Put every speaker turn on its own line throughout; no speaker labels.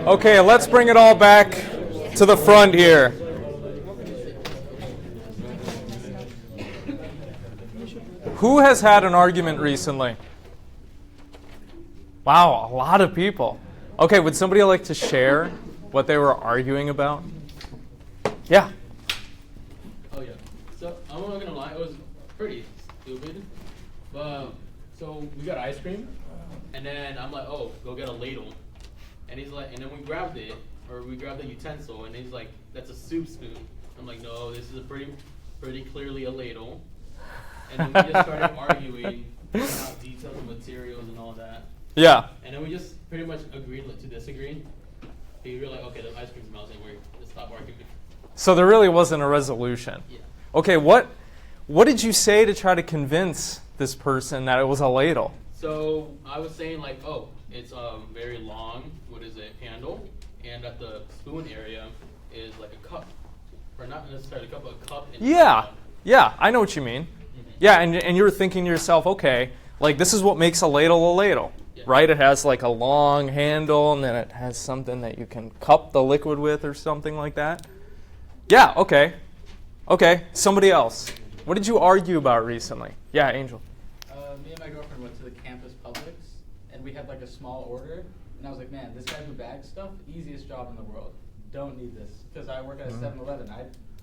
Okay, let's bring it all back to the front here. Who has had an argument recently? Wow, a lot of people. Okay, would somebody like to share what they were arguing about? Yeah.
Oh, yeah. So, I'm not going to lie, it was pretty stupid. But, so, we got ice cream, and then I'm like, oh, go get a ladle. And he's like, and then we grabbed it, or we grabbed the utensil, and he's like, that's a soup spoon. I'm like, no, this is a pretty clearly a ladle. And then we just started arguing about details and materials and all that.
Yeah.
And then we just pretty much agreed to disagree. We were like, okay, the ice cream's melting, let's stop arguing.
So there really wasn't a resolution.
Yeah.
Okay, what did you say to try to convince this person that it was a ladle?
So I was saying like, oh, it's very long, handle, and at the spoon area is like a cup. Or not necessarily a cup, but a cup.
Yeah, I know what you mean. Mm-hmm. Yeah, and you were thinking to yourself, okay, like this is what makes a ladle, yeah. Right? It has like a long handle, and then it has something that you can cup the liquid with or something like that. Yeah, okay. Okay, somebody else. What did you argue about recently? Yeah, Angel.
Me and my girlfriend went to the campus Publix, and we had like a small order, and I was like, man, this guy who bags stuff, easiest job in the world. Don't need this. Because I work at a 7-Eleven.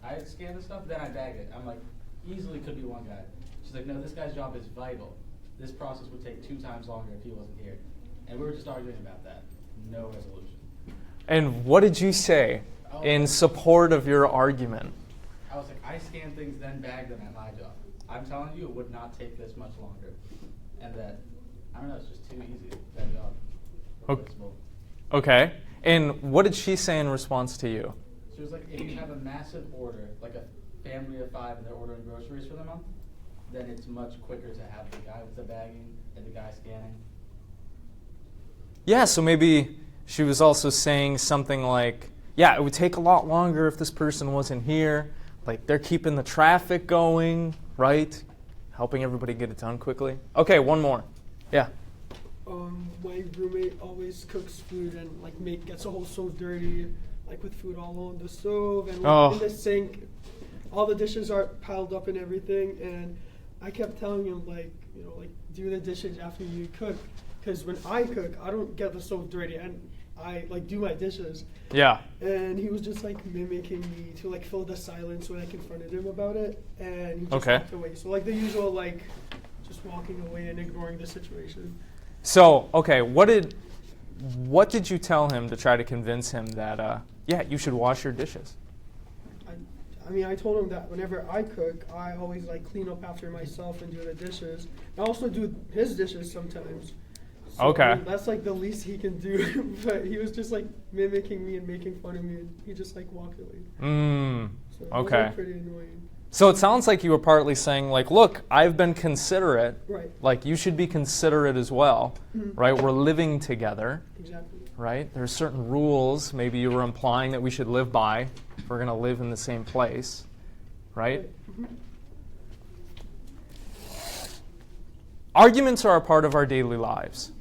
I scan the stuff, then I bag it. I'm like, easily could be one guy. She's like, no, this guy's job is vital. This process would take 2 times longer if he wasn't here. And we were just arguing about that. No resolution.
And what did you say in support of your argument?
I was like, I scan things, then bag them at my job. I'm telling you, it would not take this much longer. And that, I don't know, it's just too easy, that job.
Okay. And what did she say in response to you?
She was like, if you have a massive order, like a family of 5 and they're ordering groceries for the month, then it's much quicker to have the guy with the bagging and the guy scanning.
Yeah, so maybe she was also saying something like, yeah, it would take a lot longer if this person wasn't here. Like, they're keeping the traffic going, right? Helping everybody get it done quickly. Okay, one more. Yeah.
My roommate always cooks food and gets the whole stove dirty, like with food all on the stove and in the sink. All the dishes are piled up and everything, and I kept telling him do the dishes after you cook, because when I cook, I don't get the stove dirty and I do my dishes.
Yeah.
And he was just mimicking me to fill the silence when I confronted him about it, and he just walked away. So the usual just walking away and ignoring the situation.
So, okay, what did you tell him to try to convince him that you should wash your dishes?
I told him that whenever I cook, I always clean up after myself and do the dishes. I also do his dishes sometimes. So,
okay.
That's the least he can do. But he was just mimicking me and making fun of me, and he just walked away. So
okay.
It was pretty annoying.
So it sounds like you were partly saying look, I've been considerate.
Right.
You should be considerate as well. Mm-hmm. Right? We're living together.
Exactly. Right?
There are certain rules maybe you were implying that we should live by if we're going to live in the same place. Right?
Mm-hmm.
Arguments are a part of our daily lives.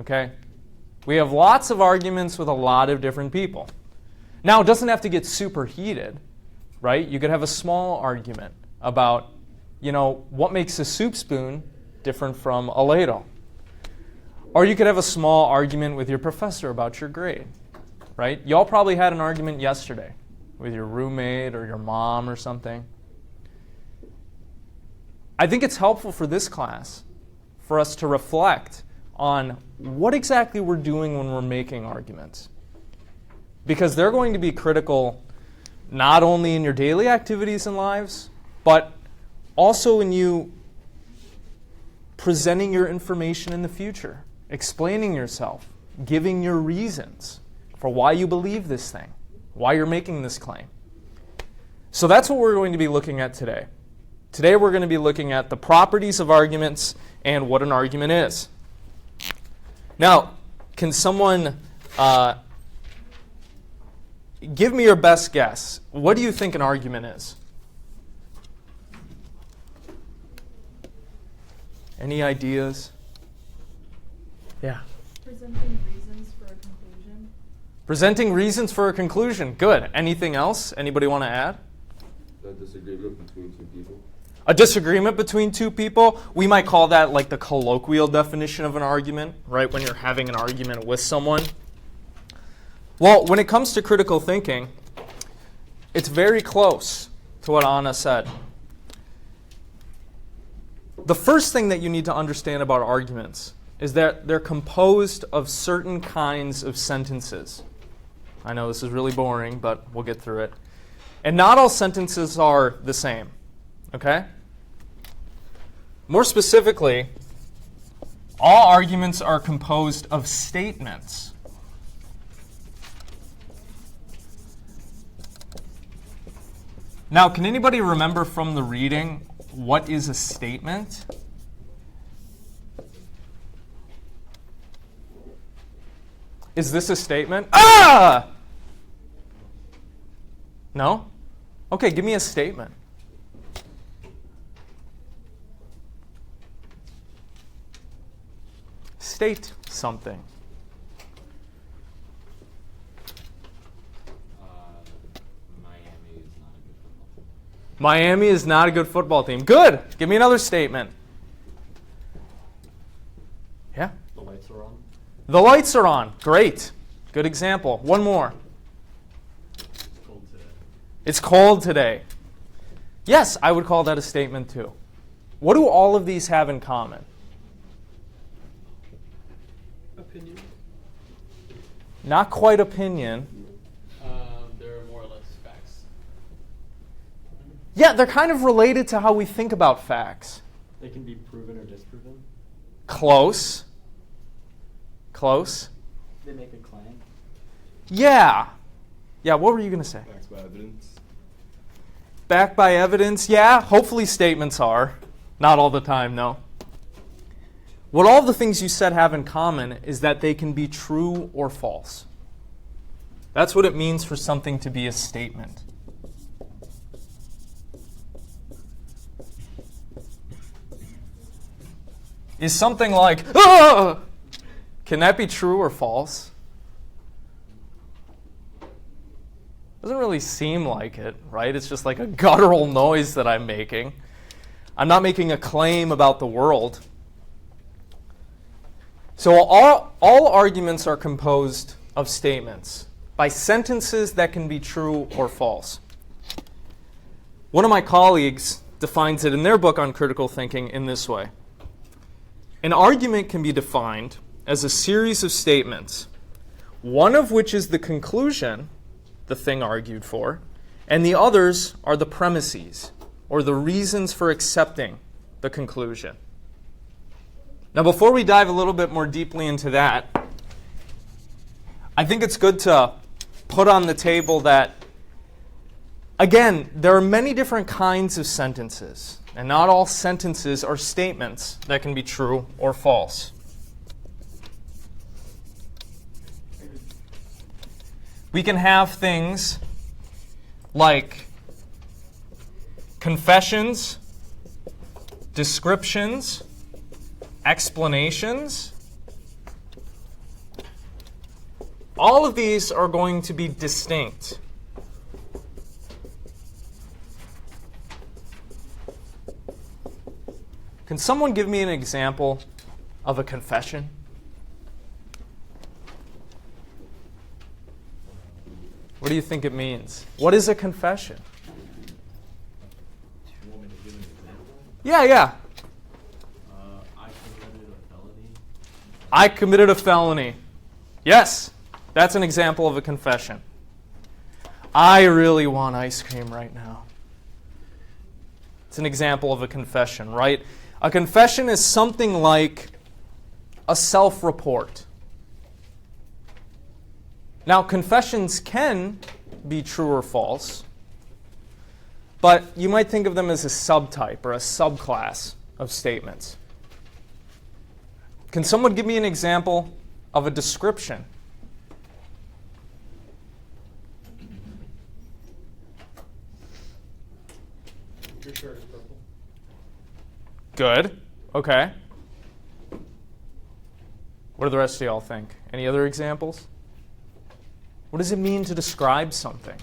Okay? We have lots of arguments with a lot of different people. Now, it doesn't have to get super heated. Right? You could have a small argument about, what makes a soup spoon different from a ladle. Or you could have a small argument with your professor about your grade. Right? Y'all probably had an argument yesterday with your roommate or your mom or something. I think it's helpful for this class for us to reflect on what exactly we're doing when we're making arguments. Because they're going to be critical not only in your daily activities and lives, but also in you presenting your information in the future, explaining yourself, giving your reasons for why you believe this thing, why you're making this claim. So that's what we're going to be looking at today. Today we're going to be looking at the properties of arguments and what an argument is. Now, can someone give me your best guess? What do you think an argument is? Any ideas? Yeah.
Presenting reasons for a
Presenting reasons for a conclusion. Good. Anything else? Anybody want to add?
A disagreement between two people.
A disagreement between two people. We might call that like the colloquial definition of an argument, right? When you're having an argument with someone. Well, when it comes to critical thinking, it's very close to what Anna said. The first thing that you need to understand about arguments is that they're composed of certain kinds of sentences. I know this is really boring, but we'll get through it. And not all sentences are the same, okay? More specifically, all arguments are composed of statements. Now, can anybody remember from the reading what is a statement? Is this a statement? Ah! No? Okay, give me a statement. State something. Miami is not a good football team. Good. Give me another statement. Yeah?
The lights are on.
The lights are on. Great. Good example. One more.
It's cold today.
It's cold today. Yes, I would call that a statement too. What do all of these have in common?
Opinion.
Not quite opinion.
They're more or less facts.
Yeah, they're kind of related to how we think about facts.
They can be proven or disproven.
Close. Close.
They make a claim.
Yeah. Yeah, what were you going to say?
Facts by evidence.
Backed by evidence? Yeah, hopefully statements are. Not all the time, no. What all the things you said have in common is that they can be true or false. That's what it means for something to be a statement. Is something like, ah! Can that be true or false? Doesn't really seem like it, right? It's just like a guttural noise that I'm making. I'm not making a claim about the world. So all arguments are composed of statements by sentences that can be true or false. One of my colleagues defines it in their book on critical thinking in this way. An argument can be defined as a series of statements, one of which is the conclusion, the thing argued for, and the others are the premises, or the reasons for accepting the conclusion. Now, before we dive a little bit more deeply into that, I think it's good to put on the table that, again, there are many different kinds of sentences, and not all sentences are statements that can be true or false. We can have things like confessions, descriptions, explanations. All of these are going to be distinct. Can someone give me an example of a confession? What do you think it means? What is a confession?
You want me to give an example?
Yeah.
I committed a felony.
I committed a felony. Yes, that's an example of a confession. I really want ice cream right now. It's an example of a confession, right? A confession is something like a self-report. Now, confessions can be true or false, but you might think of them as a subtype or a subclass of statements. Can someone give me an example of a description?
Your shirt is purple.
Good. Okay. What do the rest of y'all think? Any other examples? What does it mean to describe something?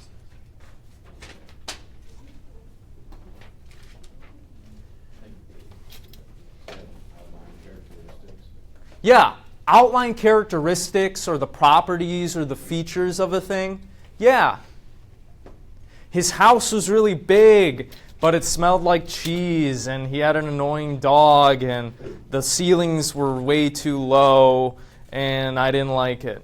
Yeah, outline characteristics or the properties or the features of a thing. Yeah. His house was really big, but it smelled like cheese, and he had an annoying dog, and the ceilings were way too low, and I didn't like it.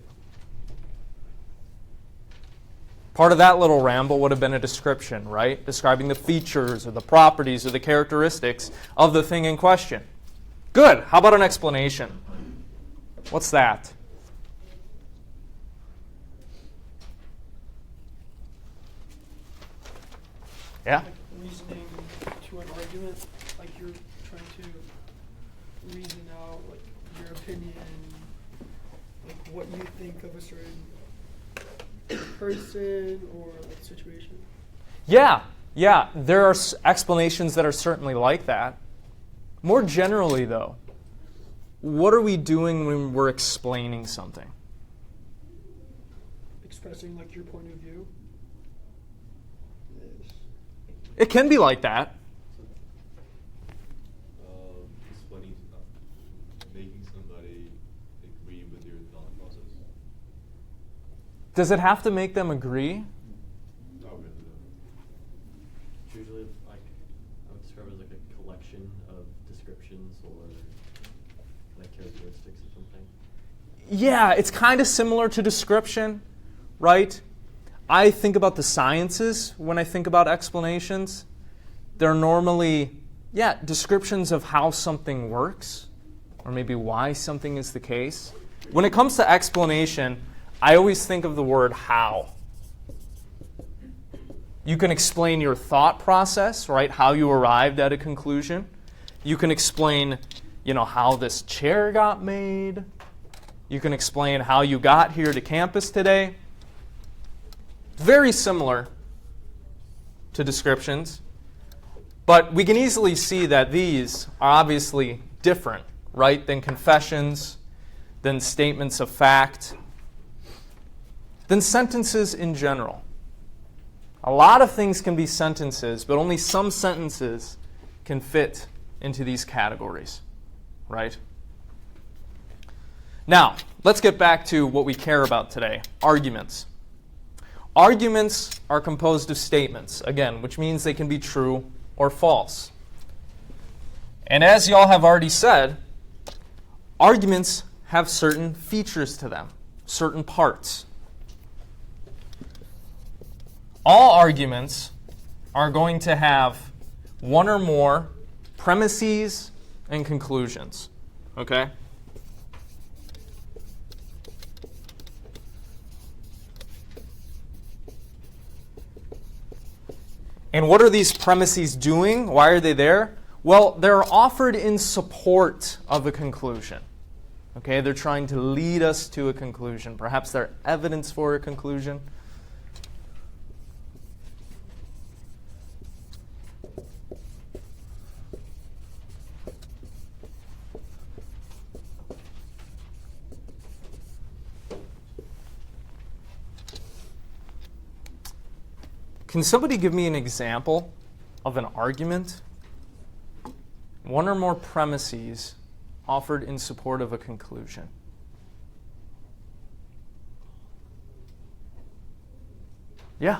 Part of that little ramble would have been a description, right? Describing the features or the properties or the characteristics of the thing in question. Good. How about an explanation? What's that? Yeah?
Like reasoning to an argument, like you're trying to reason out like your opinion, like what you think of a certain person or like situation.
Yeah. There are explanations that are certainly like that. More generally, though, what are we doing when we're explaining something?
Expressing like your point of view. Yes.
It can be like that.
Explaining, making somebody agree with your thought process.
Does it have to make them agree?
Not really.
It's usually like I would describe it as like a collection of descriptions or like characteristics of something.
Yeah, it's kind of similar to description, right? I think about the sciences when I think about explanations. They're normally, descriptions of how something works, or maybe why something is the case. When it comes to explanation, I always think of the word how. You can explain your thought process, right? How you arrived at a conclusion. You can explain, how this chair got made. You can explain how you got here to campus today. Very similar to descriptions. But we can easily see that these are obviously different, right, than confessions, than statements of fact, than sentences in general. A lot of things can be sentences, but only some sentences can fit into these categories, right? Now, let's get back to what we care about today, arguments. Arguments are composed of statements, again, which means they can be true or false. And as y'all have already said, arguments have certain features to them, certain parts. All arguments are going to have one or more premises and conclusions, okay? And what are these premises doing? Why are they there? Well, they're offered in support of a conclusion. Okay, they're trying to lead us to a conclusion. Perhaps they're evidence for a conclusion. Can somebody give me an example of an argument? One or more premises offered in support of a conclusion. Yeah.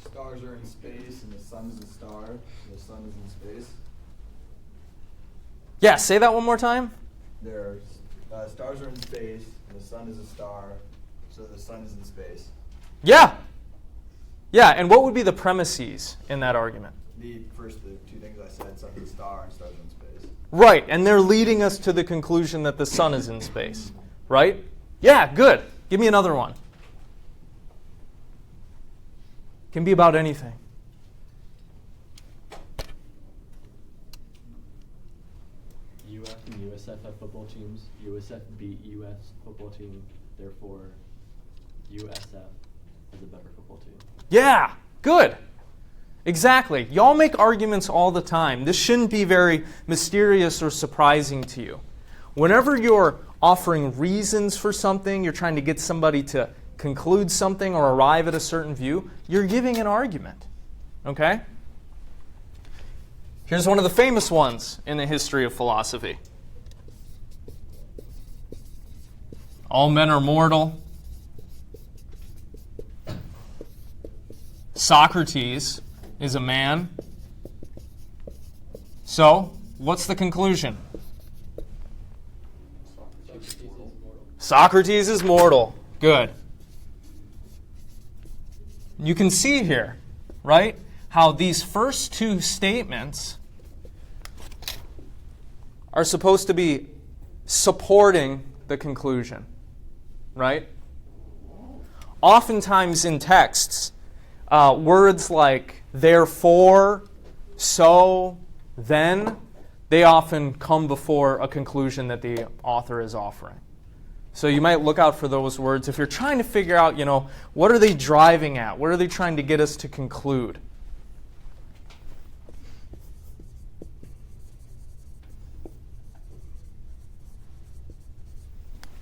Stars are in space and the sun is a star. And the sun is in space.
Yeah, say that one more time.
Stars are in space and the sun is a star, so the sun is in space.
Yeah. Yeah, and what would be the premises in that argument?
The two things I said, sun is a star and stars are in space.
Right, and they're leading us to the conclusion that the sun is in space, right? Yeah, good. Give me another one. Can be about anything.
UF and USF have football teams. USF beat US football team. Therefore, USF is a better football team.
Yeah, good. Exactly. Y'all make arguments all the time. This shouldn't be very mysterious or surprising to you. Whenever you're offering reasons for something, you're trying to get somebody to conclude something or arrive at a certain view, you're giving an argument. Okay? Here's one of the famous ones in the history of philosophy. All men are mortal. Socrates is a man. So, what's the conclusion? Socrates is mortal. Good. You can see here, right, how these first two statements are supposed to be supporting the conclusion, right? Oftentimes in texts, words like therefore, so, then, they often come before a conclusion that the author is offering. So you might look out for those words if you're trying to figure out, what are they driving at? What are they trying to get us to conclude?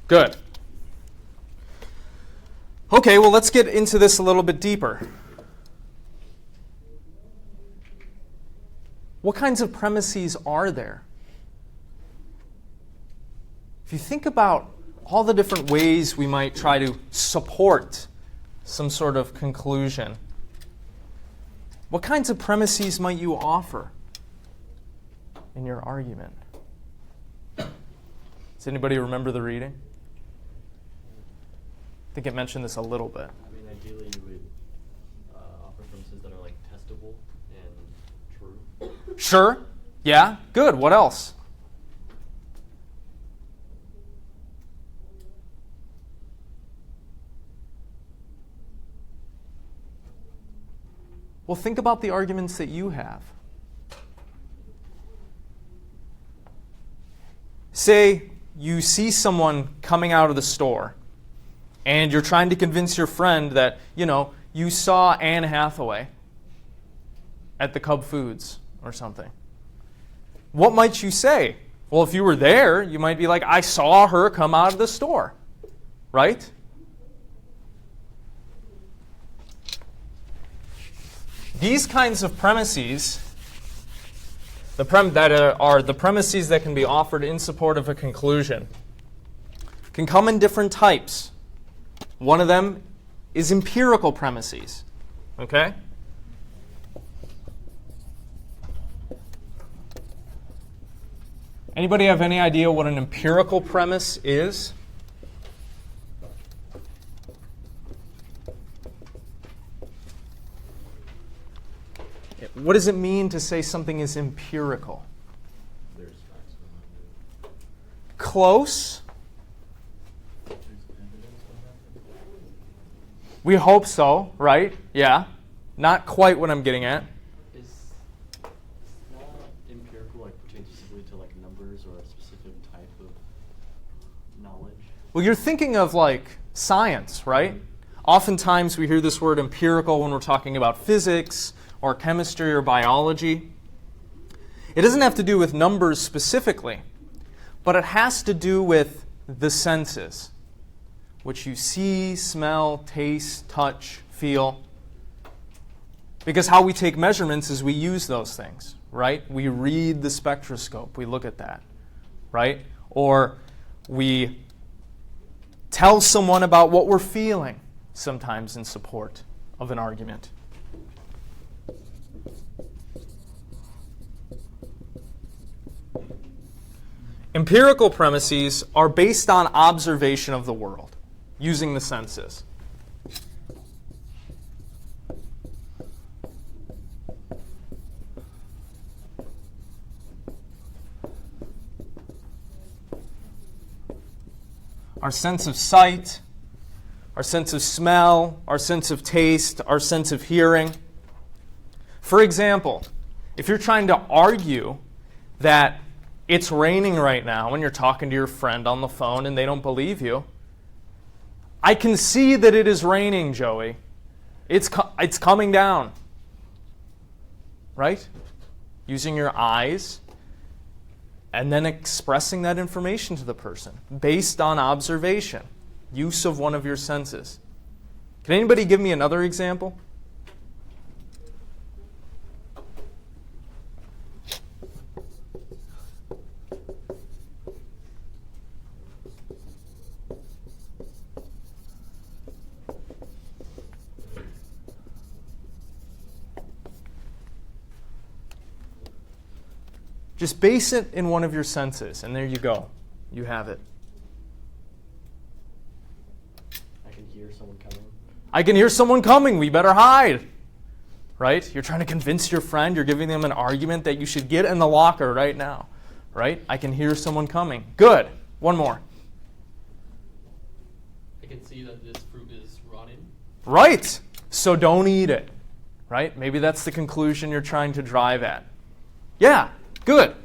Good. Okay, well, let's get into this a little bit deeper. What kinds of premises are there? If you think about all the different ways we might try to support some sort of conclusion, what kinds of premises might you offer in your argument? Does anybody remember the reading? I think it mentioned this a little bit.
I mean, ideally you would offer premises that are like testable and true.
Sure. Yeah. Good. What else? Well, think about the arguments that you have. Say you see someone coming out of the store and you're trying to convince your friend that, you saw Anne Hathaway at the Cub Foods or something. What might you say? Well, if you were there, you might be like, I saw her come out of the store, right? These kinds of premises, are the premises that can be offered in support of a conclusion, can come in different types. One of them is empirical premises. Okay? Anybody have any idea what an empirical premise is? What does it mean to say something is empirical?
There's facts behind it.
Close.
There's evidence behind it.
We hope so, right? Yeah. Not quite what I'm getting at.
Is not empirical pertains specifically to numbers or a specific type of knowledge?
Well, you're thinking of science, right? Oftentimes we hear this word empirical when we're talking about physics or chemistry or biology. It doesn't have to do with numbers specifically, but it has to do with the senses, which you see, smell, taste, touch, feel. Because how we take measurements is we use those things, right? We read the spectroscope, we look at that, right? Or we tell someone about what we're feeling, sometimes in support of an argument. Empirical premises are based on observation of the world, using the senses. Our sense of sight, our sense of smell, our sense of taste, our sense of hearing. For example, if you're trying to argue that it's raining right now and you're talking to your friend on the phone and they don't believe you, I can see that it is raining, Joey. It's coming down. Right? Using your eyes and then expressing that information to the person based on observation, use of one of your senses. Can anybody give me another example? Just base it in one of your senses, and there you go. You have it.
I can hear someone coming.
I can hear someone coming. We better hide. Right? You're trying to convince your friend. You're giving them an argument that you should get in the locker right now. Right? I can hear someone coming. Good. One more.
I can see that this fruit is rotten.
Right. So don't eat it. Right? Maybe that's the conclusion you're trying to drive at. Yeah. Good.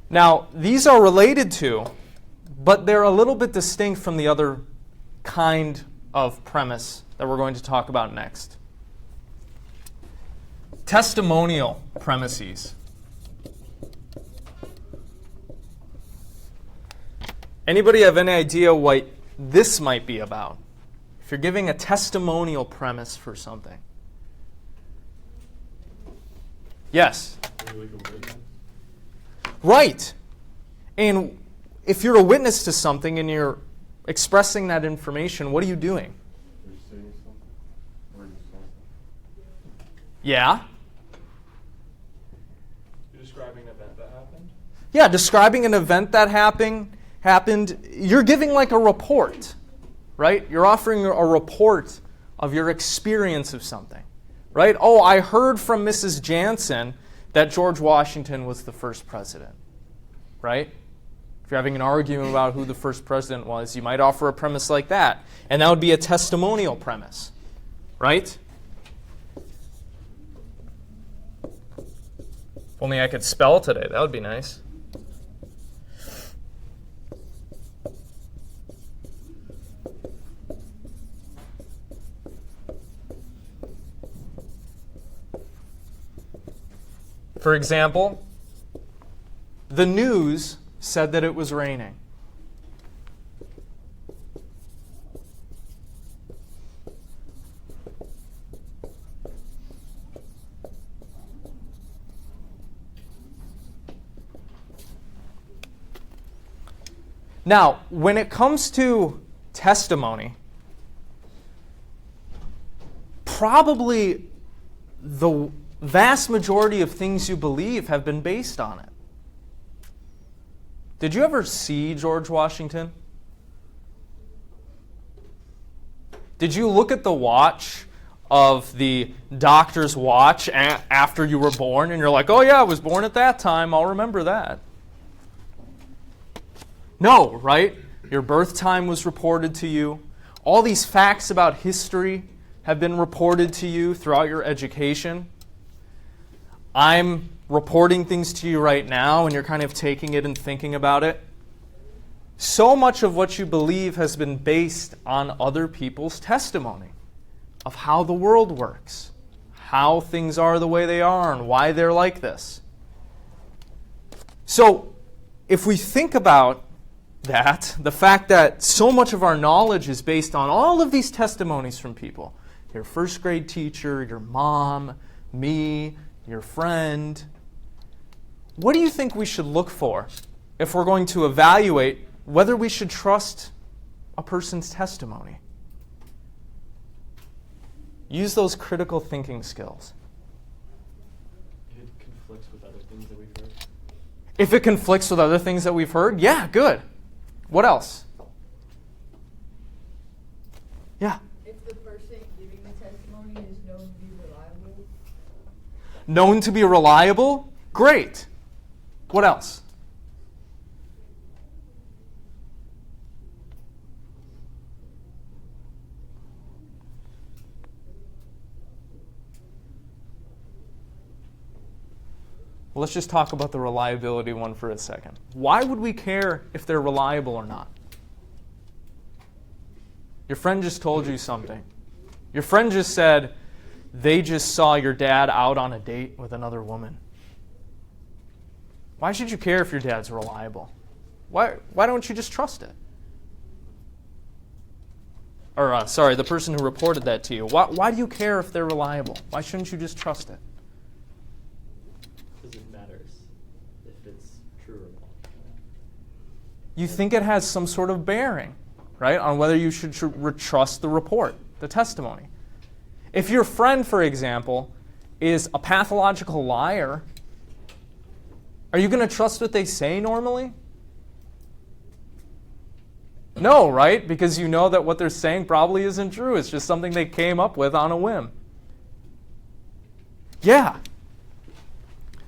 Now, these are related to, but they're a little bit distinct from the other kind of premise that we're going to talk about next. Testimonial premises. Anybody have any idea what this might be about? If you're giving a testimonial premise for something. Yes?
Like a witness.
Right. And if you're a witness to something and you're expressing that information, what are you doing?
You're saying something. Or you saw something.
Yeah?
You're describing an event that happened?
Yeah, describing an event that happened. You're giving like a report, right? You're offering a report of your experience of something, right? Oh, I heard from Mrs. Jansen that George Washington was the first president, right? If you're having an argument about who the first president was, you might offer a premise like that. And that would be a testimonial premise, right? If only I could spell today, that would be nice. For example, the news said that it was raining. Now, when it comes to testimony, probably the vast majority of things you believe have been based on it. Did you ever see George Washington? Did you look at the watch of the doctor's watch after you were born and you're like, oh yeah, I was born at that time, I'll remember that? No, right? Your birth time was reported to you. All these facts about history have been reported to you throughout your education. I'm reporting things to you right now, and you're kind of taking it and thinking about it. So much of what you believe has been based on other people's testimony of how the world works, how things are the way they are, and why they're like this. So, if we think about that, the fact that so much of our knowledge is based on all of these testimonies from people, your first grade teacher, your mom, me, your friend, what do you think we should look for if we're going to evaluate whether we should trust a person's testimony? Use those critical thinking skills.
If it conflicts with other things that we've heard.
If it conflicts with other things that we've heard, yeah, good. What else? Yeah.
If the person giving the testimony is known to be reliable.
Known to be reliable? Great. What else? Well, let's just talk about the reliability one for a second. Why would we care if they're reliable or not? Your friend just told you something. Your friend just said they just saw your dad out on a date with another woman. Why should you care if your dad's reliable? Why don't you just trust it? or sorry, the person who reported that to you, why do you care if they're reliable? Why shouldn't you just trust it?
Because it matters if it's true or not.
You think it has some sort of bearing, right, on whether you should trust the report, the testimony. If your friend, for example, is a pathological liar, are you going to trust what they say normally? No, right? Because you know that what they're saying probably isn't true. It's just something they came up with on a whim. Yeah.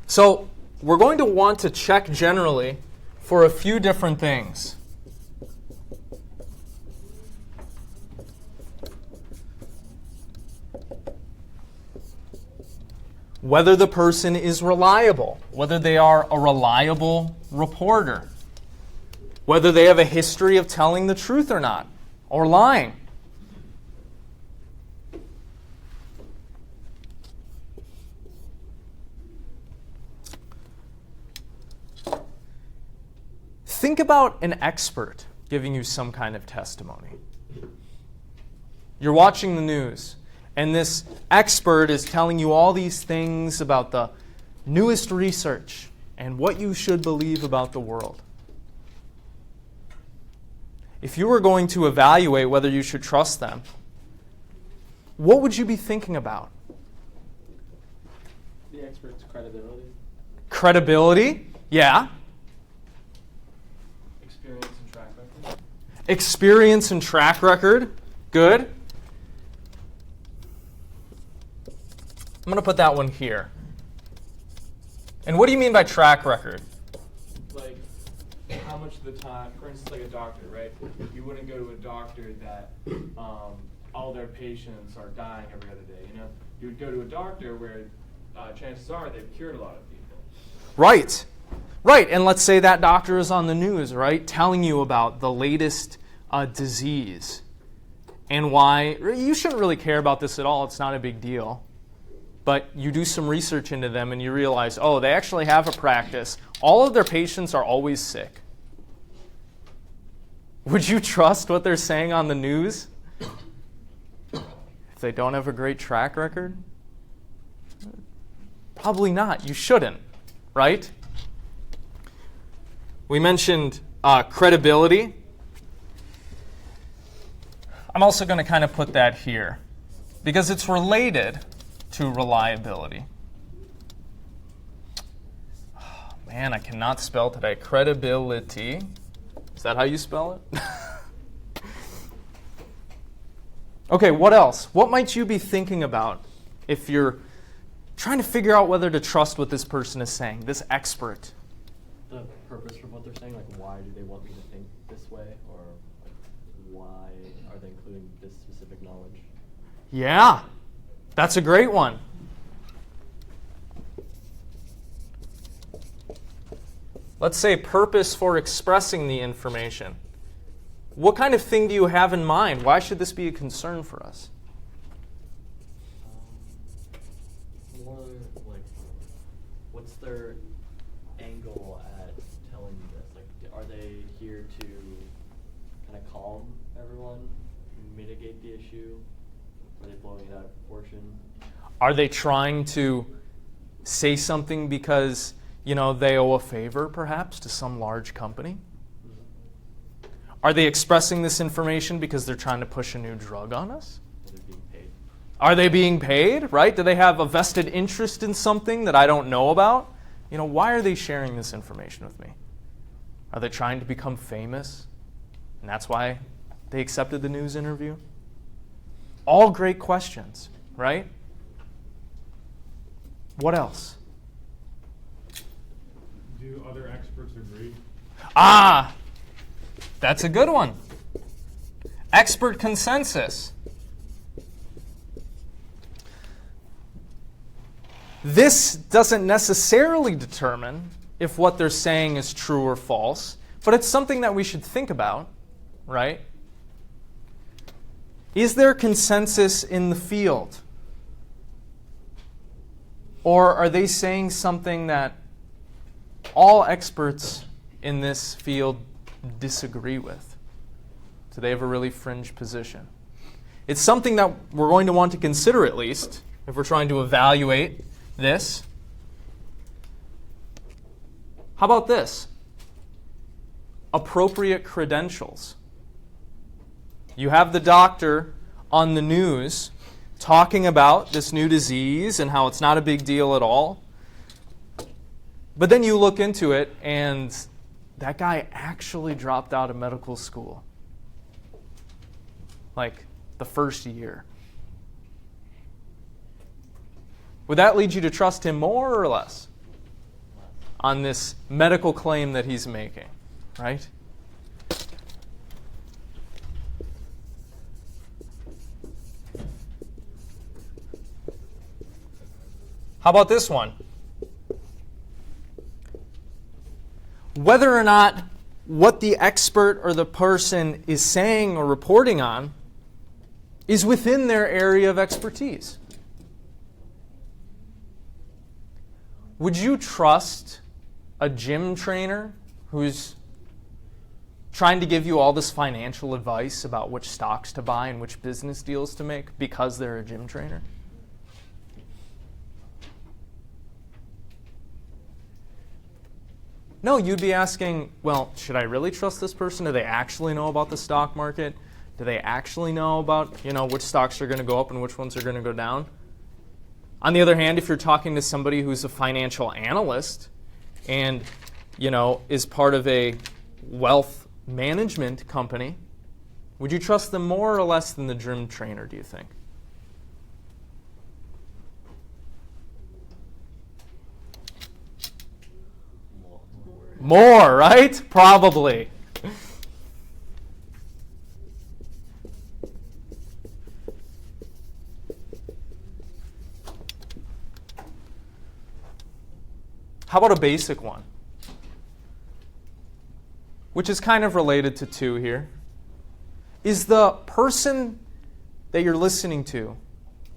So we're going to want to check generally for a few different things. Whether the person is reliable, whether they are a reliable reporter, whether they have a history of telling the truth or not, or lying. Think about an expert giving you some kind of testimony. You're watching the news, and this expert is telling you all these things about the newest research and what you should believe about the world. If you were going to evaluate whether you should trust them, what would you be thinking about?
The expert's credibility.
Credibility? Yeah.
Experience and track record.
Experience and track record? Good. I'm going to put that one here. And what do you mean by track record?
Like, how much of the time, for instance, like a doctor, right? You wouldn't go to a doctor that all their patients are dying every other day, you know? You would go to a doctor where chances are they've cured a lot of people.
Right. Right. And let's say that doctor is on the news, right? Telling you about the latest disease and why. You shouldn't really care about this at all. It's not a big deal. But you do some research into them and you realize, oh, they actually have a practice. All of their patients are always sick. Would you trust what they're saying on the news if they don't have a great track record? Probably not. You shouldn't, right? We mentioned credibility. I'm also going to kind of put that here because it's related to reliability. Oh, man, I cannot spell today. Credibility. Is that how you spell it? Okay, what else? What might you be thinking about if you're trying to figure out whether to trust what this person is saying, this expert?
The purpose for what they're saying, like why do they want me to think this way, or like, why are they including this specific knowledge?
Yeah, that's a great one. Let's say purpose for expressing the information. What kind of thing do you have in mind? Why should this be a concern for us?
More like, what's their angle at telling you this? Like, are they here to kind of calm everyone, mitigate the issue? Are they blowing it out of proportion?
Are they trying to say something because, you know, they owe a favor, perhaps, to some large company? Are they expressing this information because they're trying to push a new drug on us?
Are they being paid?
Are they being paid, right? Do they have a vested interest in something that I don't know about? You know, why are they sharing this information with me? Are they trying to become famous? And that's why they accepted the news interview? All great questions, right? What else?
Do other experts agree?
Ah, that's a good one. Expert consensus. This doesn't necessarily determine if what they're saying is true or false, but it's something that we should think about, right? Is there consensus in the field? Or are they saying something that all experts in this field disagree with? Do they have a really fringe position? It's something that we're going to want to consider at least if we're trying to evaluate this. How about this? Appropriate credentials. You have the doctor on the news talking about this new disease and how it's not a big deal at all. But then you look into it and that guy actually dropped out of medical school. Like the first year. Would that lead you to trust him more or less on this medical claim that he's making, right? How about this one? Whether or not what the expert or the person is saying or reporting on is within their area of expertise. Would you trust a gym trainer who's trying to give you all this financial advice about which stocks to buy and which business deals to make because they're a gym trainer? No, you'd be asking, well, should I really trust this person? Do they actually know about the stock market? Do they actually know about, which stocks are going to go up and which ones are going to go down? On the other hand, if you're talking to somebody who's a financial analyst and, is part of a wealth management company, would you trust them more or less than the gym trainer, do you think? More, right? Probably. How about a basic one? Which is kind of related to two here. Is the person that you're listening to,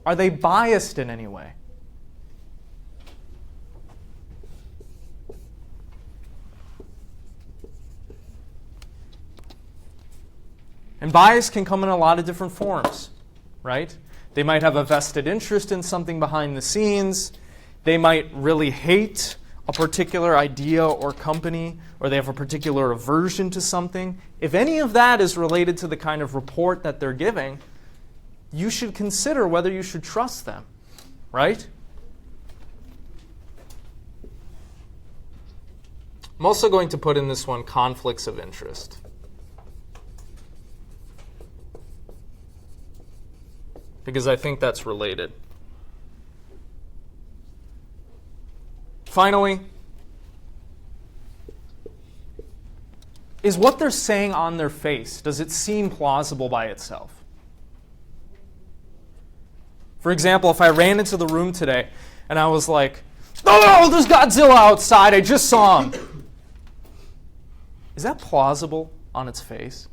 are they biased in any way? And bias can come in a lot of different forms, right? They might have a vested interest in something behind the scenes. They might really hate a particular idea or company, or they have a particular aversion to something. If any of that is related to the kind of report that they're giving, you should consider whether you should trust them, right? I'm also going to put in this one conflicts of interest. Because I think that's related. Finally, is what they're saying on their face, does it seem plausible by itself? For example, if I ran into the room today and I was like, oh, there's Godzilla outside, I just saw him. Is that plausible on its face?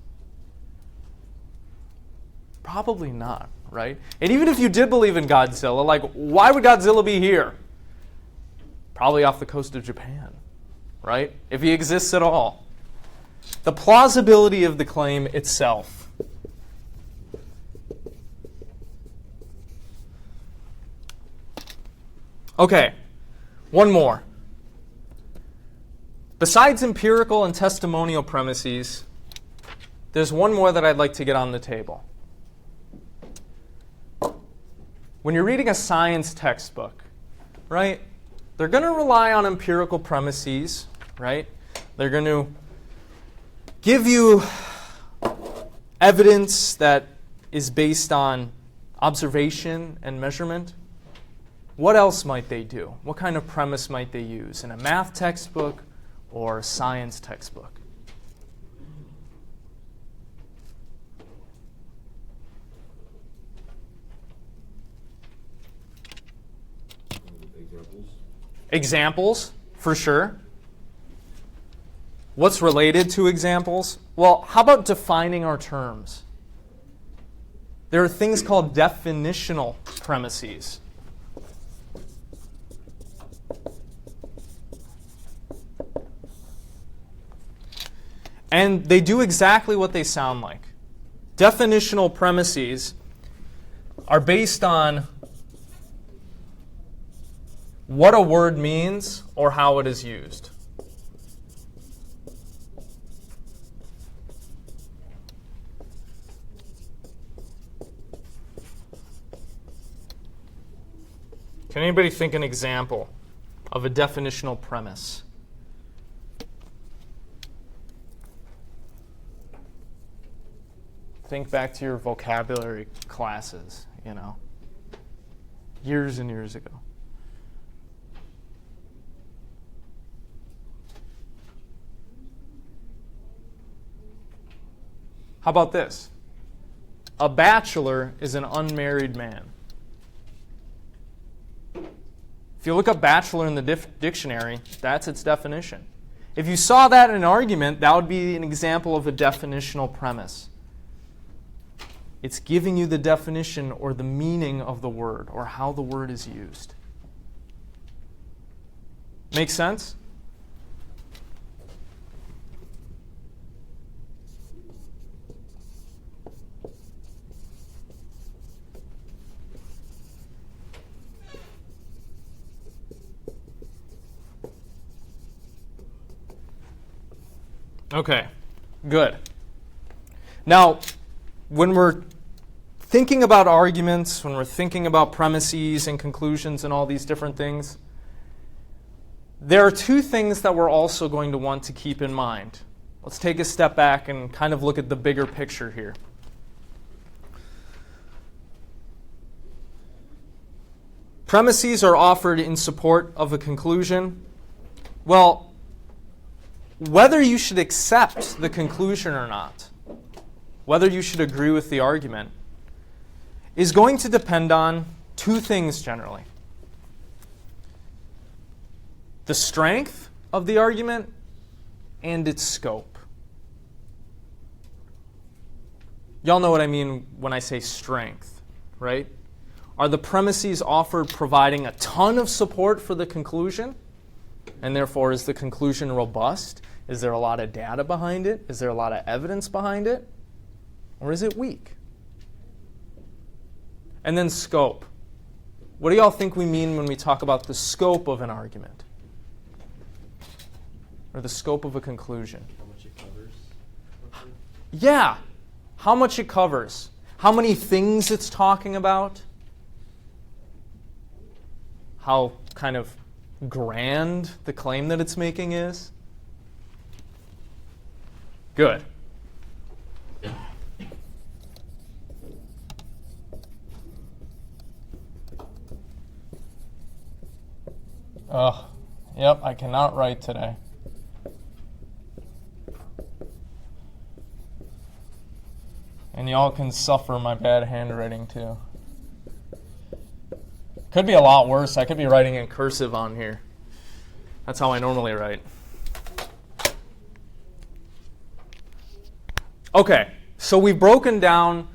Probably not, right? And even if you did believe in Godzilla, like, why would Godzilla be here? Probably off the coast of Japan, right? If he exists at all. The plausibility of the claim itself. Okay, one more. Besides empirical and testimonial premises, there's one more that I'd like to get on the table. When you're reading a science textbook, right, they're going to rely on empirical premises, right? They're going to give you evidence that is based on observation and measurement. What else might they do? What kind of premise might they use in a math textbook or a science textbook? Examples, for sure. What's related to examples? Well, how about defining our terms? There are things called definitional premises. And they do exactly what they sound like. Definitional premises are based on what a word means or how it is used. Can anybody think an example of a definitional premise? Think back to your vocabulary classes, years and years ago. How about this? A bachelor is an unmarried man. If you look up bachelor in the dictionary, that's its definition. If you saw that in an argument, that would be an example of a definitional premise. It's giving you the definition or the meaning of the word or how the word is used. Make sense? Okay, good. Now, when we're thinking about arguments, when we're thinking about premises and conclusions and all these different things, there are two things that we're also going to want to keep in mind. Let's take a step back and kind of look at the bigger picture here. Premises are offered in support of a conclusion. Well, whether you should accept the conclusion or not, whether you should agree with the argument, is going to depend on two things generally. The strength of the argument and its scope. Y'all know what I mean when I say strength, right? Are the premises offered providing a ton of support for the conclusion? And therefore, is the conclusion robust? Is there a lot of data behind it? Is there a lot of evidence behind it? Or is it weak? And then scope. What do y'all think we mean when we talk about the scope of an argument? Or the scope of a conclusion?
How much it covers?
Yeah. How much it covers. How many things it's talking about. How kind of grand the claim that it's making is. Good. Oh, yep, I cannot write today. And y'all can suffer my bad handwriting too. Could be a lot worse. I could be writing in cursive on here. That's how I normally write. Okay, so we've broken down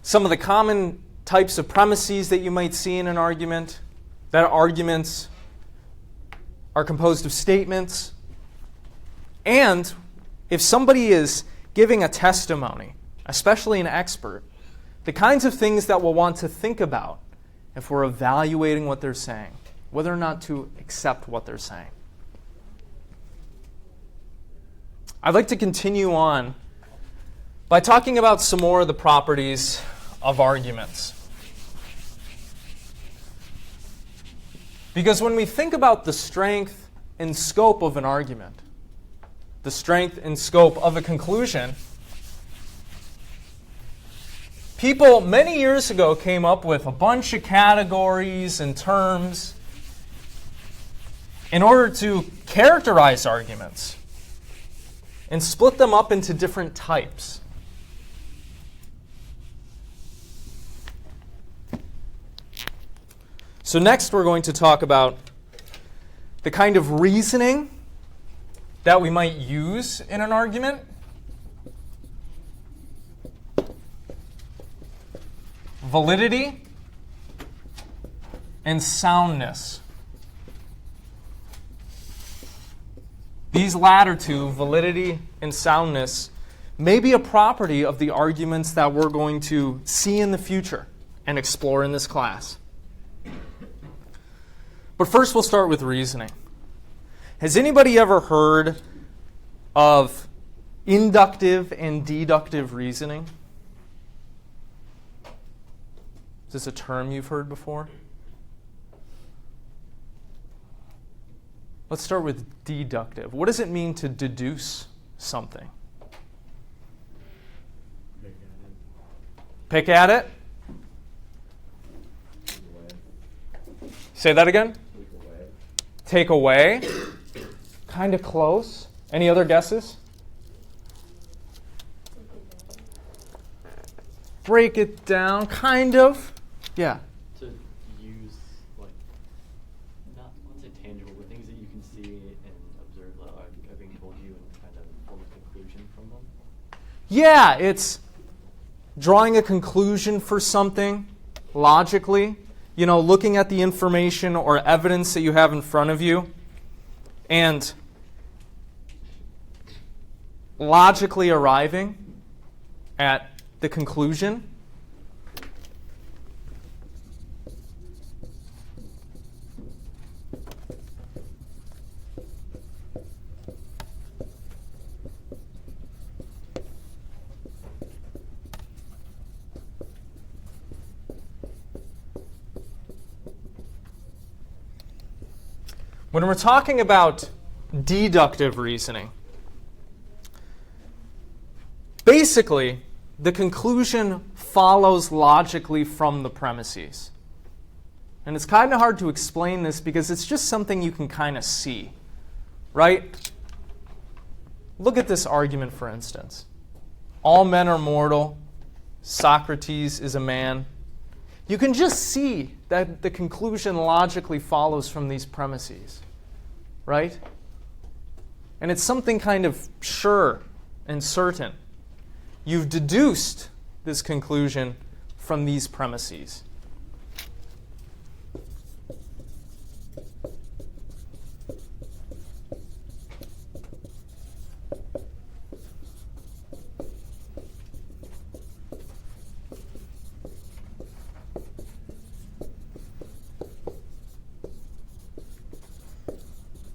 some of the common types of premises that you might see in an argument. That arguments are composed of statements. And if somebody is giving a testimony, especially an expert, the kinds of things that we'll want to think about if we're evaluating what they're saying, whether or not to accept what they're saying. I'd like to continue on by talking about some more of the properties of arguments. Because when we think about the strength and scope of an argument, the strength and scope of a conclusion, people many years ago came up with a bunch of categories and terms in order to characterize arguments and split them up into different types. So next we're going to talk about the kind of reasoning that we might use in an argument. Validity and soundness. These latter two, validity and soundness, may be a property of the arguments that we're going to see in the future and explore in this class. But first we'll start with reasoning. Has anybody ever heard of inductive and deductive reasoning? Is this a term you've heard before? Let's start with deductive. What does it mean to deduce something? Pick at it. Say that again. Take away. Kind of close. Any other guesses? Break it down. Kind of. Yeah.
To use, like, not, I wouldn't say tangible, but things that you can see and observe that are being told you and kind of form a conclusion from them.
Yeah, it's drawing a conclusion for something logically, looking at the information or evidence that you have in front of you and logically arriving at the conclusion. When we're talking about deductive reasoning, basically, the conclusion follows logically from the premises. And it's kind of hard to explain this because it's just something you can kind of see, right? Look at this argument, for instance. All men are mortal. Socrates is a man. You can just see that the conclusion logically follows from these premises, right? And it's something kind of sure and certain. You've deduced this conclusion from these premises.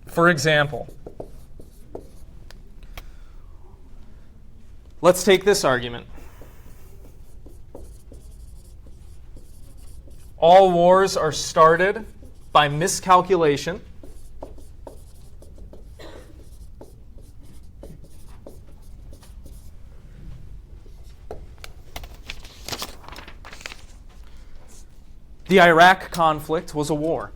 For example, let's take this argument. All wars are started by miscalculation. The Iraq conflict was a war.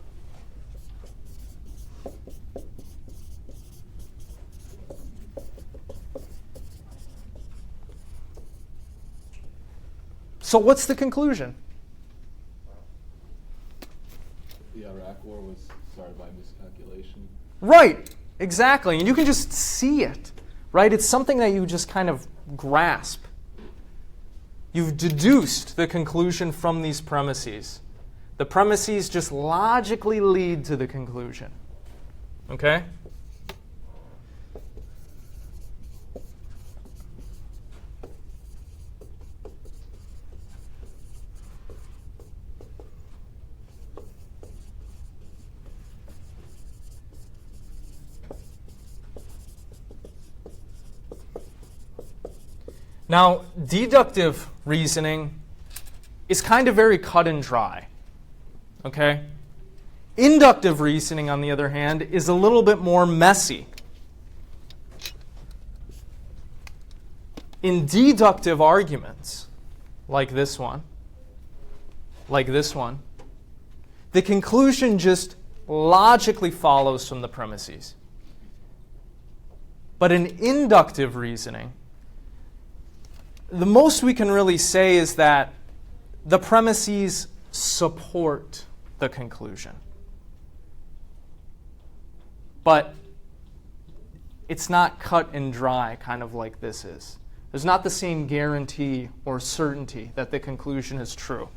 So what's the conclusion?
The Iraq War was started by miscalculation.
Right, exactly. And you can just see it, right? It's something that you just kind of grasp. You've deduced the conclusion from these premises. The premises just logically lead to the conclusion. Okay? Now, deductive reasoning is kind of very cut and dry. Okay? Inductive reasoning, on the other hand, is a little bit more messy. In deductive arguments, like this one, the conclusion just logically follows from the premises. But in inductive reasoning, the most we can really say is that the premises support the conclusion. But it's not cut and dry, kind of like this is. There's not the same guarantee or certainty that the conclusion is true.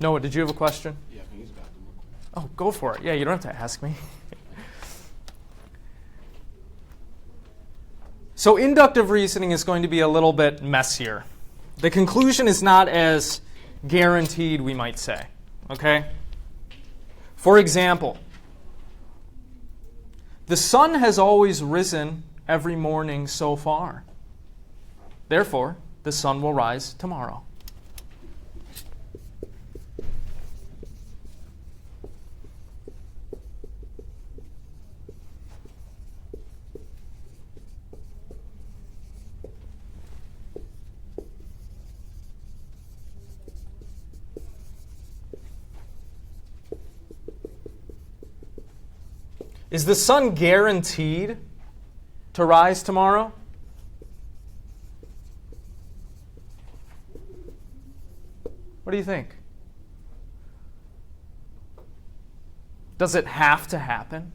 Noah, did you have a question?
Yeah, can you use the bathroom real quick?
Oh, go for it. Yeah, you don't have to ask me. So inductive reasoning is going to be a little bit messier. The conclusion is not as guaranteed, we might say. Okay? For example, the sun has always risen every morning so far. Therefore, the sun will rise tomorrow. Is the sun guaranteed to rise tomorrow? What do you think? Does it have to happen?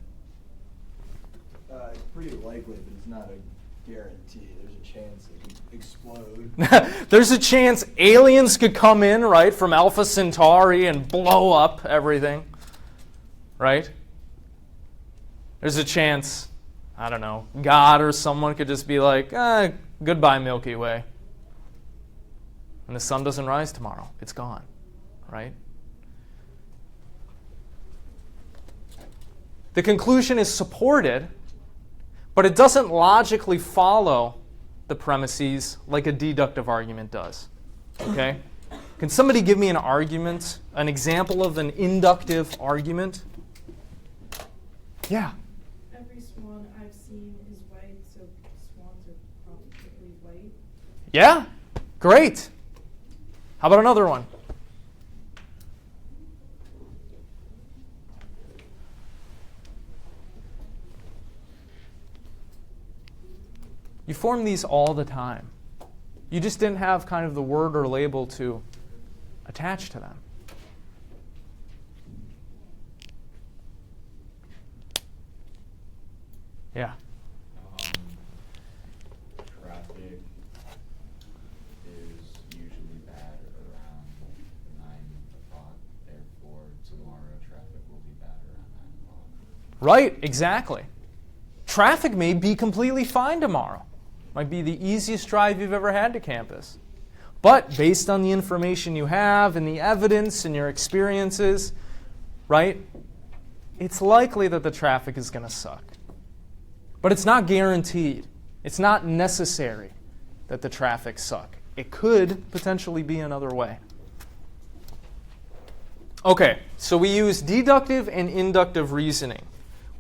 It's pretty likely, but it's not a guarantee. There's a chance it could explode.
There's a chance aliens could come in, right, from Alpha Centauri and blow up everything, right? There's a chance, I don't know, God or someone could just be like, goodbye, Milky Way. And the sun doesn't rise tomorrow. It's gone, right? The conclusion is supported, but it doesn't logically follow the premises like a deductive argument does. Okay? Can somebody give me an argument, an example of an inductive argument? Yeah.
Every swan I've seen is white, so swans are probably white.
Yeah? Great. How about another one? You form these all the time. You just didn't have kind of the word or label to attach to them. Yeah.
Traffic is usually bad around 9 o'clock. Therefore, tomorrow traffic will be bad around 9 o'clock.
Right, exactly. Traffic may be completely fine tomorrow. Might be the easiest drive you've ever had to campus. But based on the information you have and the evidence and your experiences, right, it's likely that the traffic is going to suck. But it's not guaranteed. It's not necessary that the traffic suck. It could potentially be another way. Okay, so we use deductive and inductive reasoning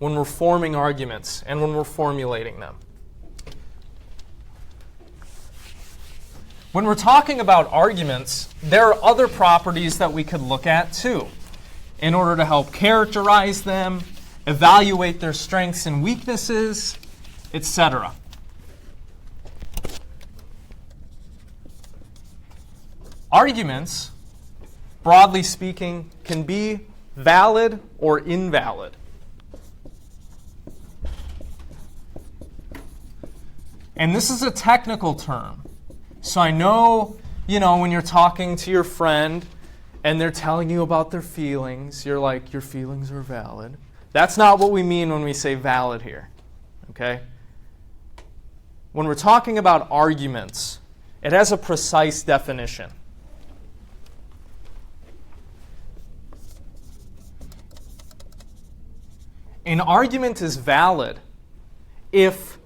when we're forming arguments and when we're formulating them. When we're talking about arguments, there are other properties that we could look at too in order to help characterize them, evaluate their strengths and weaknesses, etc. Arguments, broadly speaking, can be valid or invalid. And this is a technical term. So I know, when you're talking to your friend and they're telling you about their feelings, you're like, your feelings are valid. That's not what we mean when we say valid here, okay? When we're talking about arguments, it has a precise definition. An argument is valid if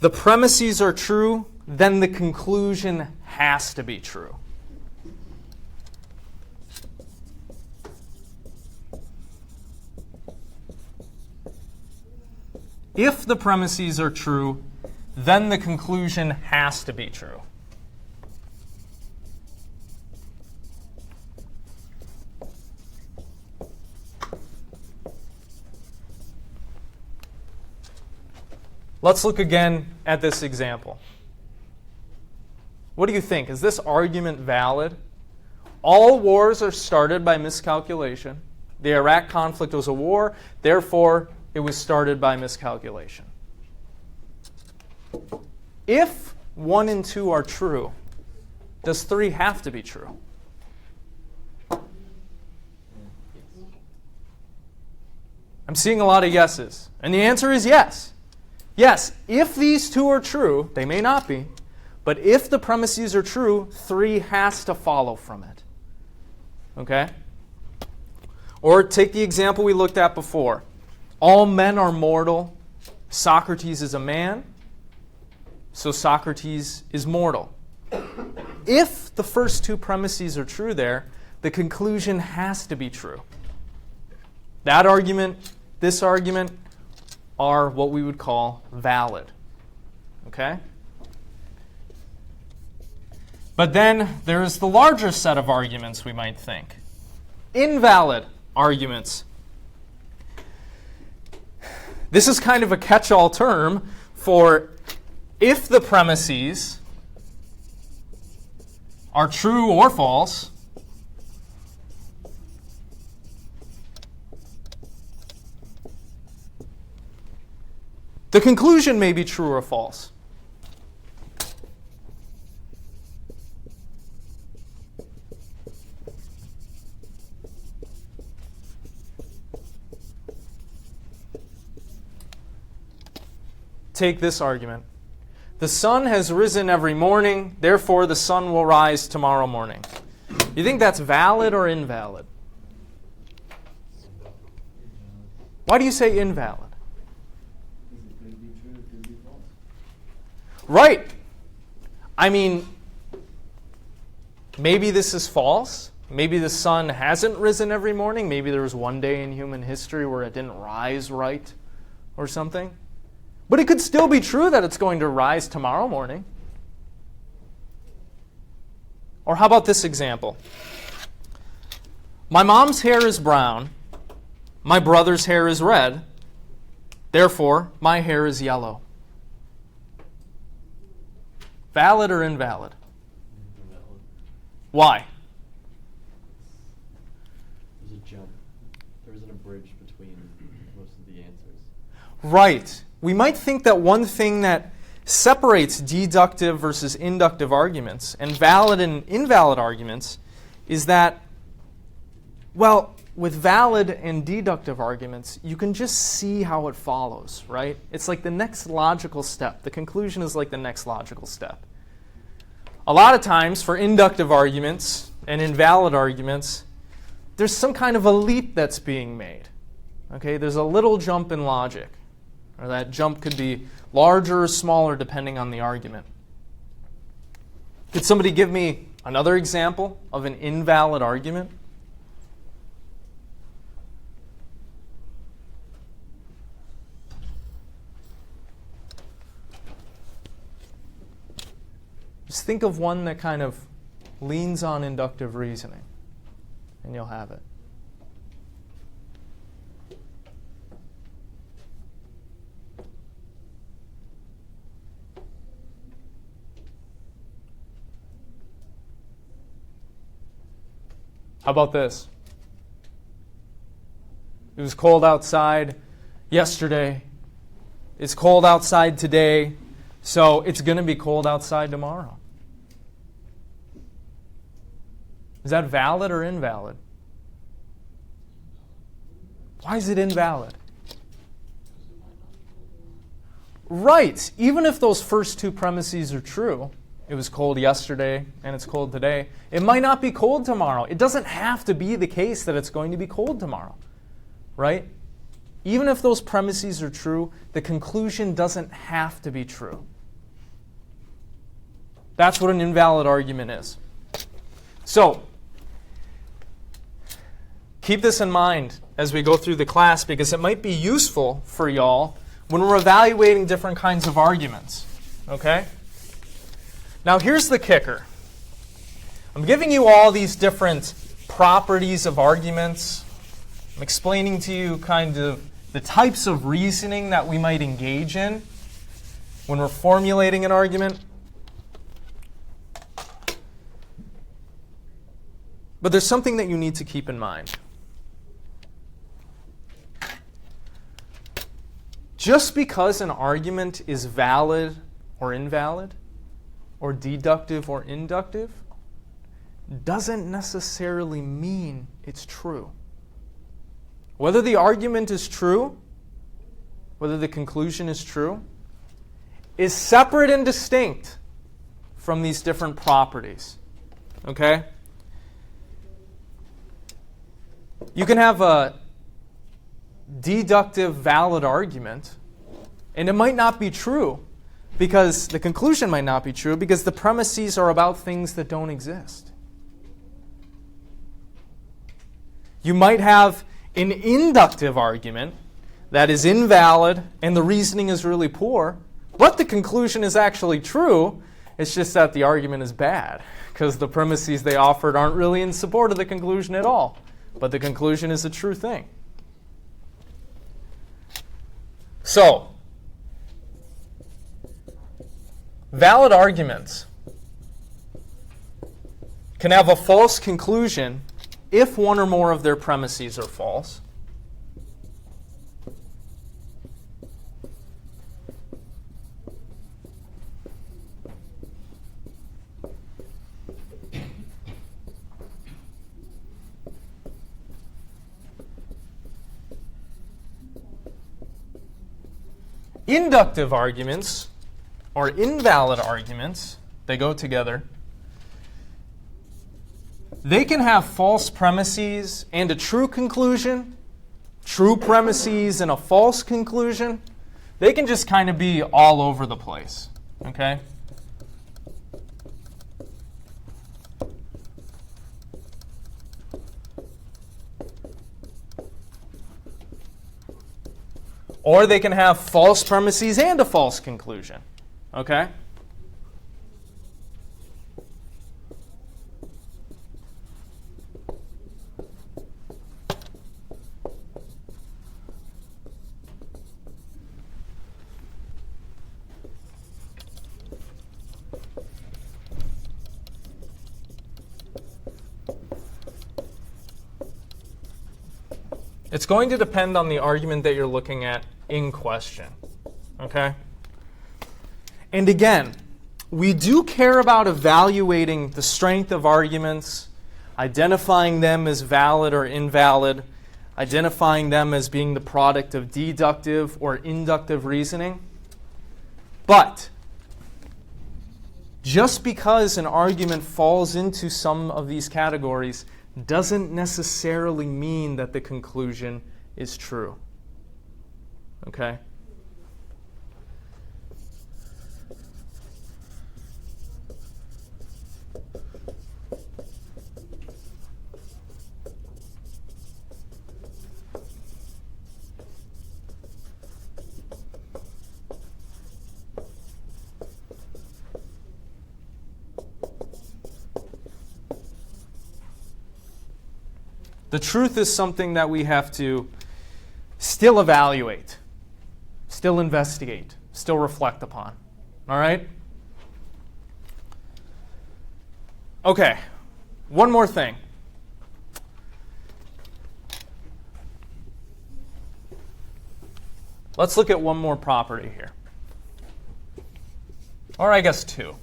the premises are true, then the conclusion has to be true. If the premises are true, then the conclusion has to be true. Let's look again at this example. What do you think? Is this argument valid? All wars are started by miscalculation. The Iraq conflict was a war, therefore it was started by miscalculation. If 1 and 2 are true, does 3 have to be true? I'm seeing a lot of yeses. And the answer is yes. Yes, if these two are true, they may not be, but if the premises are true, 3 has to follow from it. Okay? Or take the example we looked at before. All men are mortal. Socrates is a man, so Socrates is mortal. If the first 2 premises are true there, the conclusion has to be true. That argument, this argument, are what we would call valid. Okay? But then there's the larger set of arguments we might think. Invalid arguments. This is kind of a catch-all term for if the premises are true or false, the conclusion may be true or false. Take this argument. The sun has risen every morning, therefore the sun will rise tomorrow morning. You think that's valid or invalid? Why do you say invalid?
It could be true, it could be false.
Right. I mean, maybe this is false. Maybe the sun hasn't risen every morning. Maybe there was one day in human history where it didn't rise right or something. But it could still be true that it's going to rise tomorrow morning. Or how about this example? My mom's hair is brown. My brother's hair is red. Therefore, my hair is yellow. Valid or invalid?
Invalid.
Why?
There's a jump. There isn't a bridge between most of the answers.
Right. We might think that one thing that separates deductive versus inductive arguments and valid and invalid arguments is that, well, with valid and deductive arguments, you can just see how it follows, right? It's like the next logical step. The conclusion is like the next logical step. A lot of times for inductive arguments and invalid arguments, there's some kind of a leap that's being made. Okay, there's a little jump in logic. Or that jump could be larger or smaller depending on the argument. Could somebody give me another example of an invalid argument? Just think of one that kind of leans on inductive reasoning, and you'll have it. How about this? It was cold outside yesterday. It's cold outside today, so it's going to be cold outside tomorrow. Is that valid or invalid? Why is it invalid? Right. Even if those first 2 premises are true, it was cold yesterday and it's cold today, it might not be cold tomorrow. It doesn't have to be the case that it's going to be cold tomorrow, right? Even if those premises are true, the conclusion doesn't have to be true. That's what an invalid argument is. So, keep this in mind as we go through the class because it might be useful for y'all when we're evaluating different kinds of arguments, okay? Now here's the kicker. I'm giving you all these different properties of arguments. I'm explaining to you kind of the types of reasoning that we might engage in when we're formulating an argument. But there's something that you need to keep in mind. Just because an argument is valid or invalid, or deductive or inductive, doesn't necessarily mean it's true. whether the argument is true, whether the conclusion is true, is separate and distinct from these different properties. Okay? You can have a deductive valid argument, and it might not be true because the conclusion might not be true because the premises are about things that don't exist. You might have an inductive argument that is invalid and the reasoning is really poor, but the conclusion is actually true. It's just that the argument is bad because the premises they offered aren't really in support of the conclusion at all. But the conclusion is a true thing. So, valid arguments can have a false conclusion if one or more of their premises are false. Inductive arguments, or invalid arguments, they go together. They can have false premises and a true conclusion, true premises and a false conclusion. They can just kind of be all over the place, okay? Or they can have false premises and a false conclusion. Okay? It's going to depend on the argument that you're looking at in question. Okay? And again, we do care about evaluating the strength of arguments, identifying them as valid or invalid, identifying them as being the product of deductive or inductive reasoning. But just because an argument falls into some of these categories doesn't necessarily mean that the conclusion is true. Okay? The truth is something that we have to still evaluate, still investigate, still reflect upon. All right? Okay, one more thing. Let's look at one more property here. Or I guess two.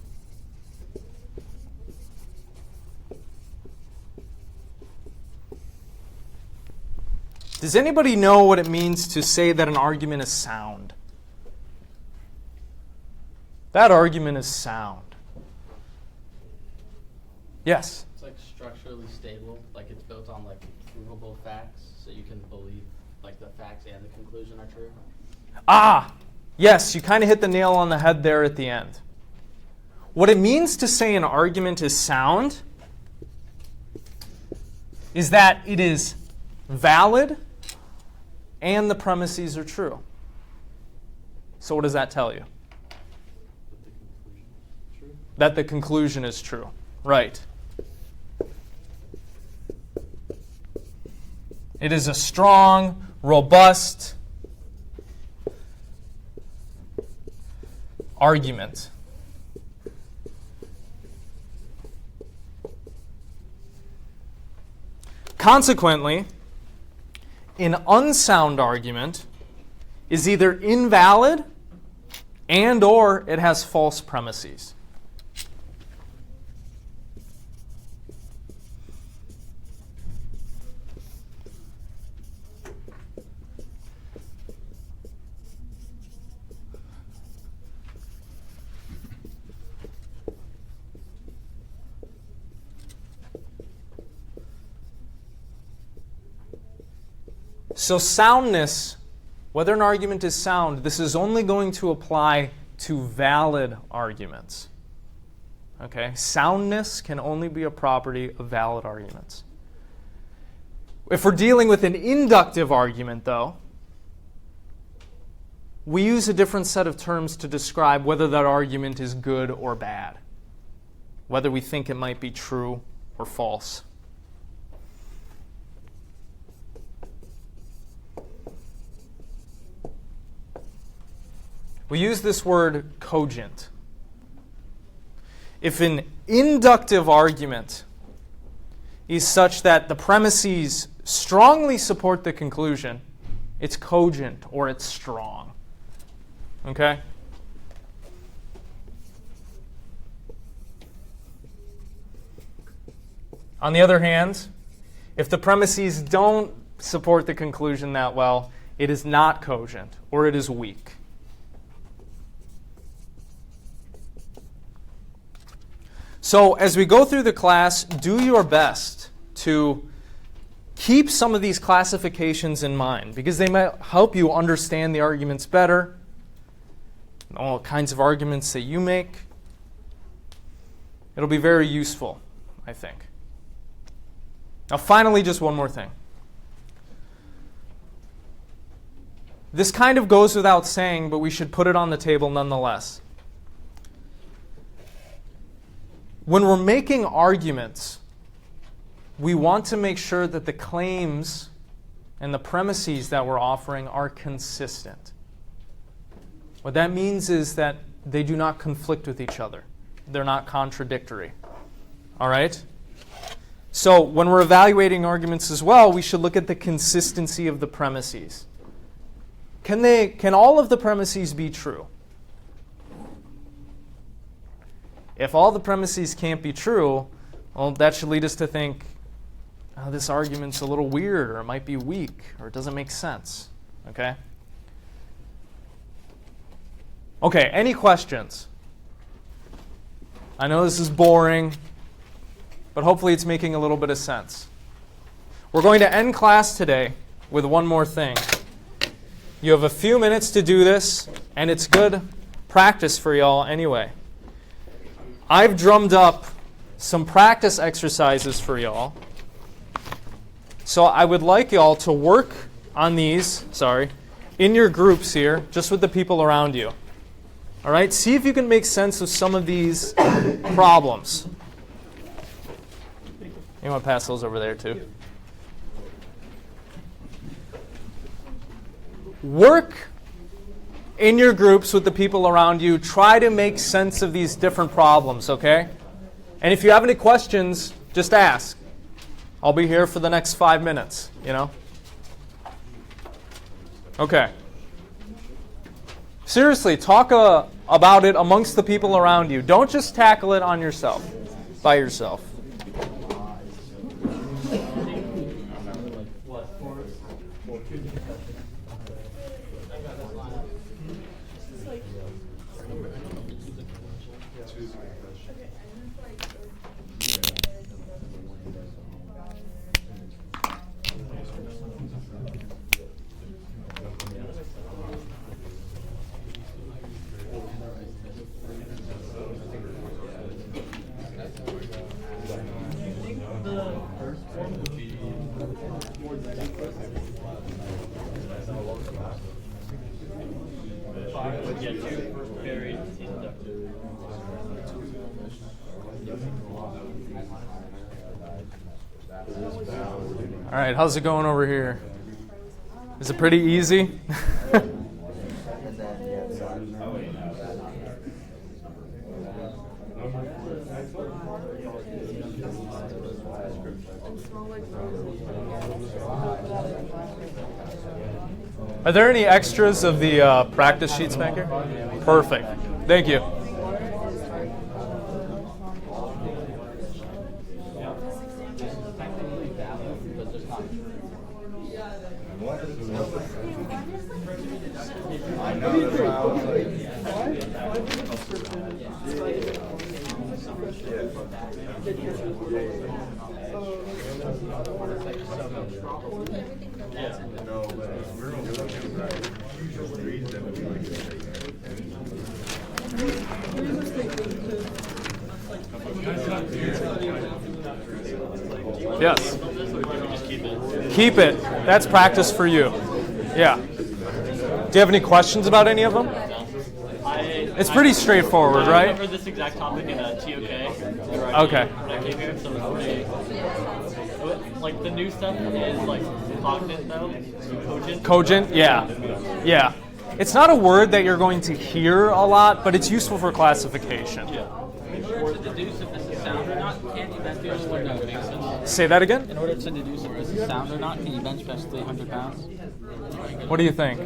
Does anybody know what it means to say that an argument is sound? That argument is sound. Yes?
It's like structurally stable, like it's built on like provable facts, so you can believe like the facts and the conclusion are true.
Ah, yes, you kind of hit the nail on the head there at the end. What it means to say an argument is sound is that it is valid and the premises are true. So what does that tell you? That the conclusion is true. Right. It is a strong, robust argument. Consequently, an unsound argument is either invalid and or it has false premises. So soundness, whether an argument is sound, this is only going to apply to valid arguments. Okay? Soundness can only be a property of valid arguments. If we're dealing with an inductive argument, though, we use a different set of terms to describe whether that argument is good or bad, whether we think it might be true or false. We use this word cogent. If an inductive argument is such that the premises strongly support the conclusion, it's cogent or it's strong. Okay? On the other hand, if the premises don't support the conclusion that well, it is not cogent or it is weak. So as we go through the class, do your best to keep some of these classifications in mind because they might help you understand the arguments better, and all kinds of arguments that you make. It'll be very useful, I think. Now finally, just one more thing. This kind of goes without saying, but we should put it on the table nonetheless. When we're making arguments, we want to make sure that the claims and the premises that we're offering are consistent. What that means is that they do not conflict with each other. They're not contradictory. All right? So when we're evaluating arguments as well, we should look at the consistency of the premises. Can all of the premises be true? If all the premises can't be true, well, that should lead us to think, oh, this argument's a little weird, or it might be weak, or it doesn't make sense. Okay? Okay, any questions? I know this is boring, but hopefully it's making a little bit of sense. We're going to end class today with one more thing. You have a few minutes to do this, and it's good practice for y'all anyway. I've drummed up some practice exercises for y'all. So I would like y'all to work on these, in your groups here, just with the people around you. All right? See if you can make sense of some of these problems. You want to pass those over there too? Work in your groups with the people around you. Try to make sense of these different problems, okay? And if you have any questions, just ask. I'll be here for the next 5 minutes, Okay. Seriously, talk about it amongst the people around you. Don't just tackle it on yourself, by yourself. All right, how's it going over here? Is it pretty easy? Are there any extras of the practice sheets back here? Perfect. Thank you.
That's in
No, but we're gonna look at right. Reason that we like
Yes. Keep it. That's practice for you. Yeah. Do you have any questions about any of them? It's pretty straightforward,
I
right?
covered this exact topic in a TOK.
Okay.
When I came here, so it's pretty, like the new stuff is like cognate though, cogent.
Cogent? Yeah. Yeah. It's not a word that you're going to hear a lot, but it's useful for classification.
In order to deduce if this is sound or not, can you bench press 300 pounds?
Say that again?
In order to deduce if this is sound or not, can you bench press 300 pounds?
What do you think?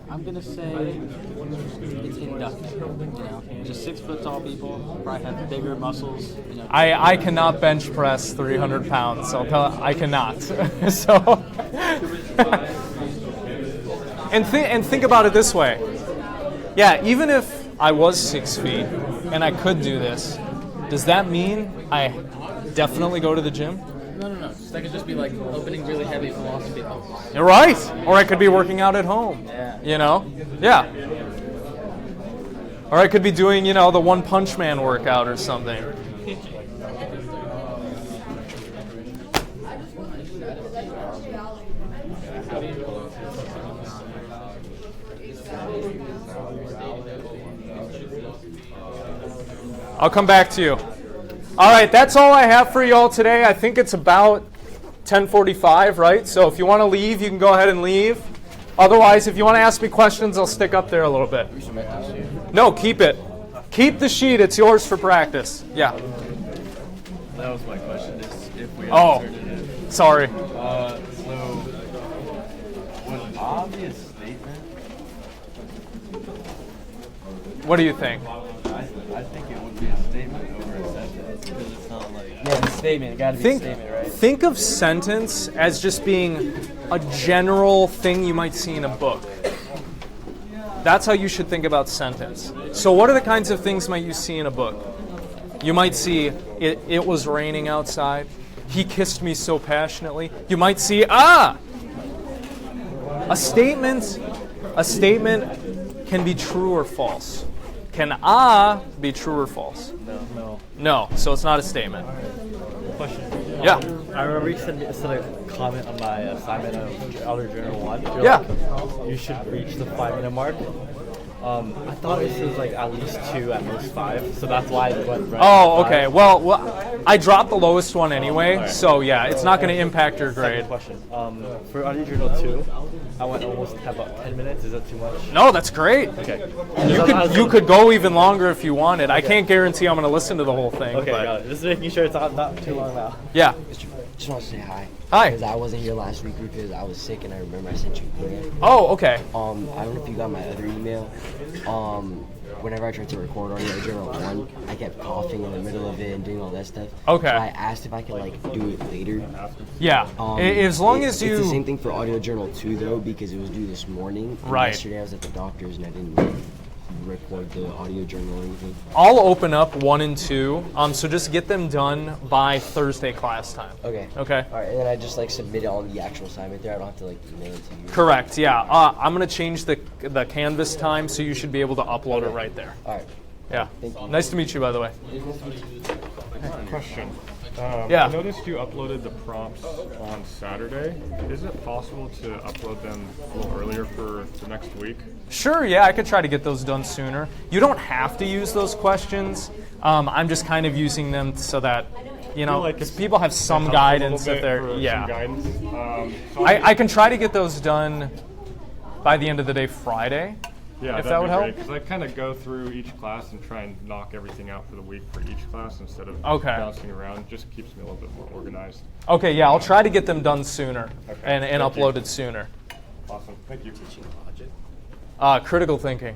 I'm gonna say it's inductive. You know, just 6 foot tall people probably have bigger muscles. You know,
I cannot bench press 300 pounds. So I cannot. So, and think about it this way. Yeah, even if I was 6 feet and I could do this, does that mean I definitely go to the gym?
no. That could just be like opening really heavy philosophy books.
You're right. Or I could be working out at home.
Yeah.
You know? Yeah. Or I could be doing, the One Punch Man workout or something. I'll come back to you. All right, that's all I have for you all today. I think it's about 10:45, right? So if you want to leave, you can go ahead and leave. Otherwise, if you want to ask me questions, I'll stick up there a little bit. No, keep it. Keep the sheet. It's yours for practice. Yeah.
That was my question. Is if we
Oh,
inserted it.
sorry.
So was obvious statement?
What do you think?
I think it would be a statement over a sentence because it's not like.
Yeah, the statement. It got to be a statement, right?
Think of sentence as just being a general thing you might see in a book. That's how you should think about sentence. So what are the kinds of things might you see in a book? You might see, it was raining outside. He kissed me so passionately. You might see, a statement can be true or false. Can be true or false? No, so it's not a statement.
Question.
Yeah.
I remember you said a comment on my assignment of Elder Journal 1. You're
Yeah.
like, you should reach the 5-minute mark. I thought it says like at least 2, at most 5, so that's why I went right.
Oh,
to 5.
okay. Well, I dropped the lowest one anyway,
alright.
so yeah, it's not going to impact your grade.
Second question. For Audio Journal 2, I went almost about 10 minutes. Is that too much?
No, that's great.
Okay.
You could go even longer if you wanted. I can't guarantee I'm going to listen to the whole thing.
Okay,
but
got it. Just making sure it's not too long now.
yeah.
Just want to say hi.
Hi.
Because I wasn't here last week because I was sick and I remember I sent you an email.
Oh, okay.
I don't know if you got my other email. Whenever I tried to record on your Journal 1, I kept coughing in the middle of it and doing all that stuff.
Okay.
So I asked if I could do it later.
Yeah. As long as you.
It's the same thing for Audio Journal 2 though, because it was due this morning. And
Right.
Yesterday I was at the doctor's and I didn't record the audio journal or anything.
I'll open up 1 and 2. So just get them done by Thursday class time.
Okay.
Okay.
All right, and then I just submit it on the actual assignment there. I don't have to email it to you.
Correct. Yeah. I'm going to change the Canvas time, so you should be able to upload it right there.
All right.
Yeah.
Thank you.
Nice to meet you, by the way.
Question.
Yeah.
I noticed you uploaded the prompts on Saturday. Is it possible to upload them a little earlier for the next week?
Sure, yeah, I could try to get those done sooner. You don't have to use those questions. I'm just kind of using them so that, because people have some guidance if they're,
Some guidance. So
I can try to get those done by the end of the day Friday.
yeah,
if
that'd
that would
be
help.
great, because I kind of go through each class and try and knock everything out for the week for each class instead of
Okay.
bouncing around. It just keeps me a little bit more organized.
Okay, yeah, I'll try to get them done sooner
Okay,
and
thank you.
uploaded sooner.
Awesome. Thank you.
Critical thinking.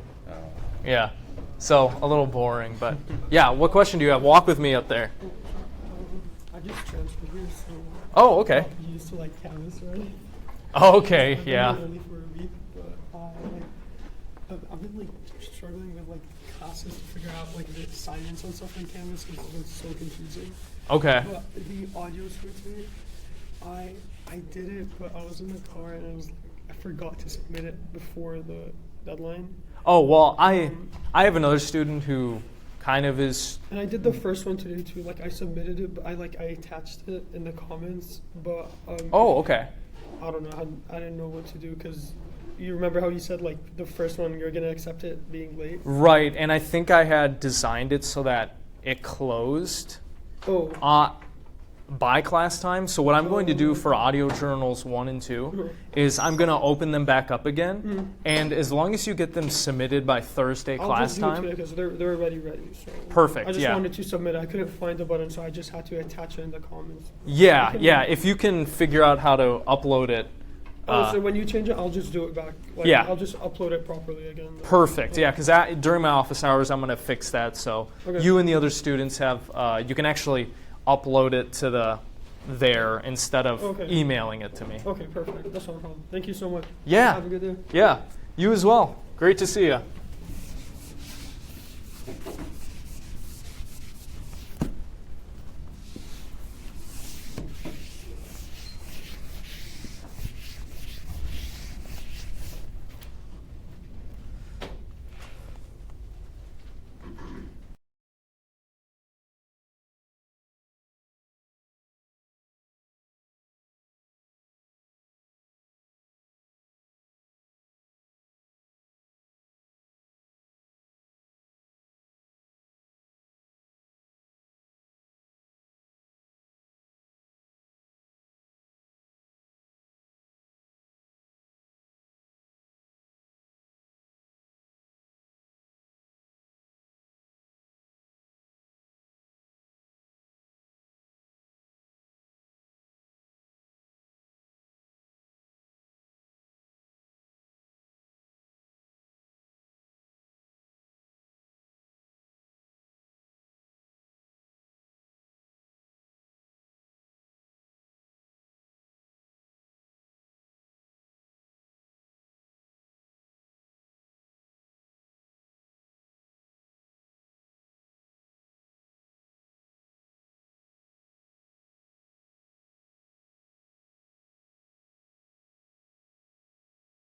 Yeah, so a little boring, but yeah, what question do you have? Walk with me up there.
I just transferred here, so
Oh, okay.
I'm used to Canvas already.
Oh, okay,
I've been
yeah.
here only for a week, but I've been struggling with classes to figure out the assignments and stuff on Canvas because it's been so confusing.
Okay.
But the audio switching, I I did it, but I was in the car and I forgot to submit it before the deadline.
Oh, well, I have another student who kind of is.
And I did the first one today too. Like I submitted it, but I attached it in the comments, but
Oh, okay.
I don't know. I didn't know what to do because you remember how you said like the first one you're gonna accept it being late.
Right, and I think I had designed it so that it closed
Oh.
by class time. So what I'm going to do for audio journals 1 and 2 is I'm going to open them back up again, and as long as you get them submitted by Thursday class time.
Because they're already ready. So
Perfect.
I just
yeah.
wanted to submit it. I couldn't find the button, so I just had to attach it in the comments.
Yeah, yeah. If you can figure out how to upload it.
So when you change it, I'll just do it back. Like,
Yeah.
I'll just upload it properly again.
Perfect. Yeah, because during my office hours, I'm going to fix that. So
Okay.
you and the other students have. You can actually upload it to there instead of
Okay.
emailing it to me.
Okay, perfect. That's no problem. Thank you so much.
Yeah.
Have a good day.
Yeah. You as well. Great to see you.